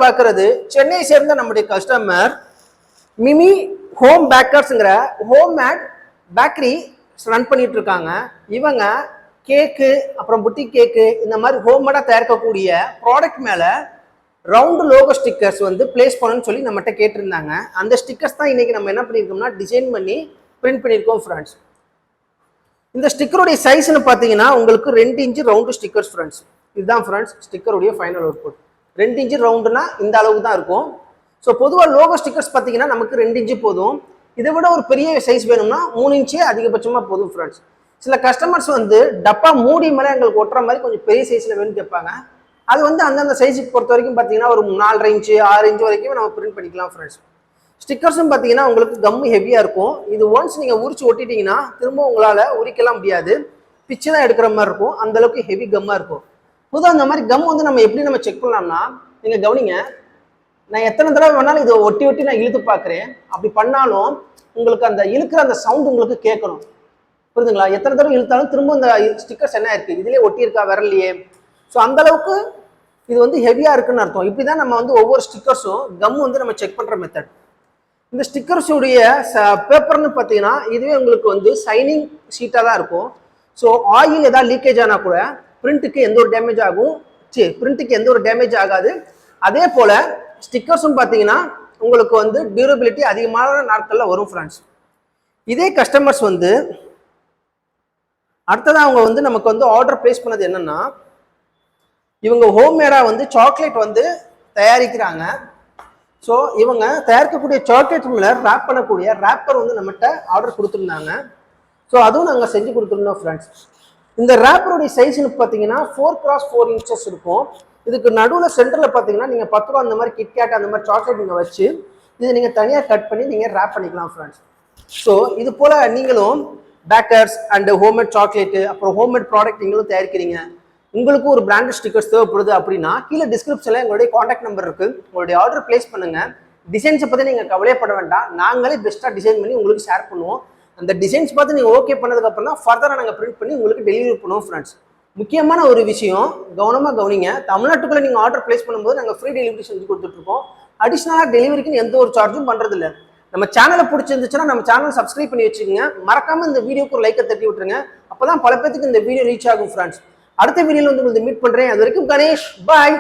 பார்க்கறது சென்னை சேர்ந்த நம்முடைய கஸ்டமர் மிமி ஹோம் பேக்கர்ஸ்ங்கிற ஹோம் மேட் பேக்கரி ரன் பண்ணிட்டு இருக்காங்க. இவங்க கேக்கு அப்புறம் புட்டி கேக்கு இந்த மாதிரி ஹோம்மேடாக தயாரிக்கக்கூடிய ப்ராடக்ட் மேலே ரவுண்டு லோகோ ஸ்டிக்கர்ஸ் வந்து பிளேஸ் பண்ணணும்னு சொல்லி நம்மகிட்ட கேட்டிருந்தாங்க. அந்த ஸ்டிக்கர்ஸ் தான் இன்னைக்கு நம்ம என்ன பண்ணியிருக்கோம்னா டிசைன் பண்ணி பிரிண்ட் பண்ணியிருக்கோம் ஃப்ரெண்ட்ஸ். இந்த ஸ்டிக்கருடைய சைஸ்ன்னு பார்த்தீங்கன்னா உங்களுக்கு 2 இன்ச்சு ரவுண்டு ஸ்டிக்கர்ஸ் ஃப்ரெண்ட்ஸ். இதுதான் ஃப்ரெண்ட்ஸ் ஸ்டிக்கருடைய ஃபைனல் அவுட்புட். 2 இன்ச்சு ரவுண்டுனா இந்த அளவுக்கு தான் இருக்கும். ஸோ பொதுவாக லோகோ ஸ்டிக்கர்ஸ் பார்த்தீங்கன்னா நமக்கு 2 இன்ச்சு போதும். இதை விட ஒரு பெரிய சைஸ் வேணும்னா 3 இன்ச்சே அதிகபட்சமாக போதும் ஃப்ரெண்ட்ஸ். சில கஸ்டமர்ஸ் வந்து டப்பா மூடி மேலே எங்களுக்கு ஒட்டுற மாதிரி கொஞ்சம் பெரிய சைஸில் வேணும்னு கேட்பாங்க. அது வந்து அந்தந்த சைஸுக்கு பொறுத்த வரைக்கும் பார்த்தீங்கன்னா ஒரு 4.5 இன்ச்சு 6 இன்ச்சு வரைக்கும் நம்ம பிரிண்ட் பண்ணிக்கலாம் ஃப்ரெண்ட்ஸ். ஸ்டிக்கர்ஸும் பார்த்தீங்கன்னா உங்களுக்கு கம்மு ஹெவியாக இருக்கும். இது ஒன்ஸ் நீங்கள் உரிச்சு ஒட்டிட்டீங்கன்னா திரும்ப உங்களால் உரிக்கலாம் முடியாது, பிச்சு தான் எடுக்கிற மாதிரி இருக்கும். அந்தளவுக்கு ஹெவி கம்மாக இருக்கும். பொதுவாக அந்த மாதிரி கம் வந்து நம்ம எப்படி நம்ம செக் பண்ணலாம்னா, நீங்கள் கவனிங்க, நான் எத்தனை தடவை வேணாலும் இதை ஒட்டி ஒட்டி நான் இழுத்து பார்க்குறேன். அப்படி பண்ணாலும் உங்களுக்கு அந்த இழுக்கிற அந்த சவுண்ட் உங்களுக்கு கேட்கணும், புரியுதுங்களா? எத்தனை தடவை இழுத்தாலும் திரும்ப அந்த ஸ்டிக்கர்ஸ் என்ன இருக்குது இதுலேயே ஒட்டி இருக்கா விரல்லையே. ஸோ அந்தளவுக்கு இது வந்து ஹெவியாக இருக்குன்னு அர்த்தம். இப்படி தான் நம்ம வந்து ஒவ்வொரு ஸ்டிக்கர்ஸும் கம் வந்து நம்ம செக் பண்ணுற மெத்தட். இந்த ஸ்டிக்கர்ஸுடைய பேப்பர்னு பார்த்தீங்கன்னா இதுவே உங்களுக்கு வந்து சைனிங் ஷீட்டாக தான் இருக்கும். ஸோ ஆயில் ஏதாவது லீக்கேஜ் ஆனால் கூட பிரிண்ட்டுக்கு எந்த ஒரு டேமேஜ் ஆகும், பிரிண்ட்டுக்கு எந்த ஒரு டேமேஜ் ஆகாது. அதே போல் ஸ்டிக்கர்ஸும் பார்த்தீங்கன்னா உங்களுக்கு வந்து டியூரபிலிட்டி அதிகமான நாட்களில் வரும் ஃப்ரெண்ட்ஸ். இதே கஸ்டமர்ஸ் வந்து அடுத்ததான் அவங்க வந்து நமக்கு வந்து ஆர்டர் பிளேஸ் பண்ணது என்னன்னா, இவங்க ஹோம்மேடாக வந்து சாக்லேட் வந்து தயாரிக்கிறாங்க. ஸோ இவங்க தயாரிக்கக்கூடிய சாக்லேட் மேலே ரேப் பண்ணக்கூடிய ரேப்பர் வந்து நம்மகிட்ட ஆர்டர் கொடுத்துருந்தாங்க. ஸோ அதுவும் நாங்கள் செஞ்சு கொடுத்துருந்தோம் ஃப்ரெண்ட்ஸ். இந்த ரேப்பருடைய சைஸ்னு பார்த்தீங்கன்னா 4x4 இன்ச்சஸ் இருக்கும். இதுக்கு நடுவில் சென்டரில் பார்த்தீங்கன்னா நீங்கள் 10 ரூபா அந்த மாதிரி கிட்கேட் அந்த மாதிரி சாக்லேட் நீங்கள் வச்சு இதை நீங்கள் தனியாக கட் பண்ணி நீங்கள் ரேப் பண்ணிக்கலாம் ஃப்ரெண்ட்ஸ். ஸோ இது போல் நீங்களும் பேக்கர்ஸ் அண்ட் ஹோம்மேட் சாக்லேட்டு அப்புறம் ஹோம்மேட் ப்ராடக்ட் நீங்களும் தயாரிக்கிறீங்க, உங்களுக்கு ஒரு பிராண்டட் ஸ்டிக்கர்ஸ் தேவைப்படுது அப்படின்னா கீழே டிஸ்கிரிப்ஷனில் எங்களுடைய காண்டாக்ட் நம்பர் இருக்குது. உங்களுடைய ஆர்டர் பிளேஸ் பண்ணுங்கள். டிசைன்ஸை பற்றி நீங்கள் கவலைப்பட வேண்டாம், நாங்களே பெஸ்ட்டாக டிசைன் பண்ணி உங்களுக்கு ஷேர் பண்ணுவோம். அந்த டிசைன்ஸ் பார்த்து நீங்கள் ஓகே பண்ணதுக்கப்புறம் தான் ஃபர்தராக நாங்கள் பிரிண்ட் பண்ணி உங்களுக்கு டெலிவரி பண்ணுவோம் ஃப்ரெண்ட்ஸ். முக்கியமான ஒரு விஷயம் கவனமாக கவனிங்க, தமிழ்நாட்டுக்குள்ளே நீங்கள் ஆர்டர் பிளேஸ் பண்ணும்போது நாங்கள் ஃப்ரீ டெலிவரி செஞ்சு கொடுத்துட்ருக்கோம். அடிஷ்னலாக டெலிவரிக்குன்னு எந்த ஒரு சார்ஜும் பண்ணுறதில்ல. நம்ம சேனலை பிடிச்சிருந்துச்சுன்னா நம்ம சேனல் சப்ஸ்கிரைப் பண்ணி வச்சுக்கோங்க. மறக்காமல் இந்த வீடியோக்கு ஒரு லைக்கை தட்டி விட்டுருங்க. அப்போ தான் பல பேருக்கு இந்த வீடியோ ரீச் ஆகும் ஃப்ரெண்ட்ஸ். அடுத்த வீடியோவில் வந்து உங்களுக்கு மீட் பண்ணுறேன். அது வரைக்கும் கணேஷ், பாய்.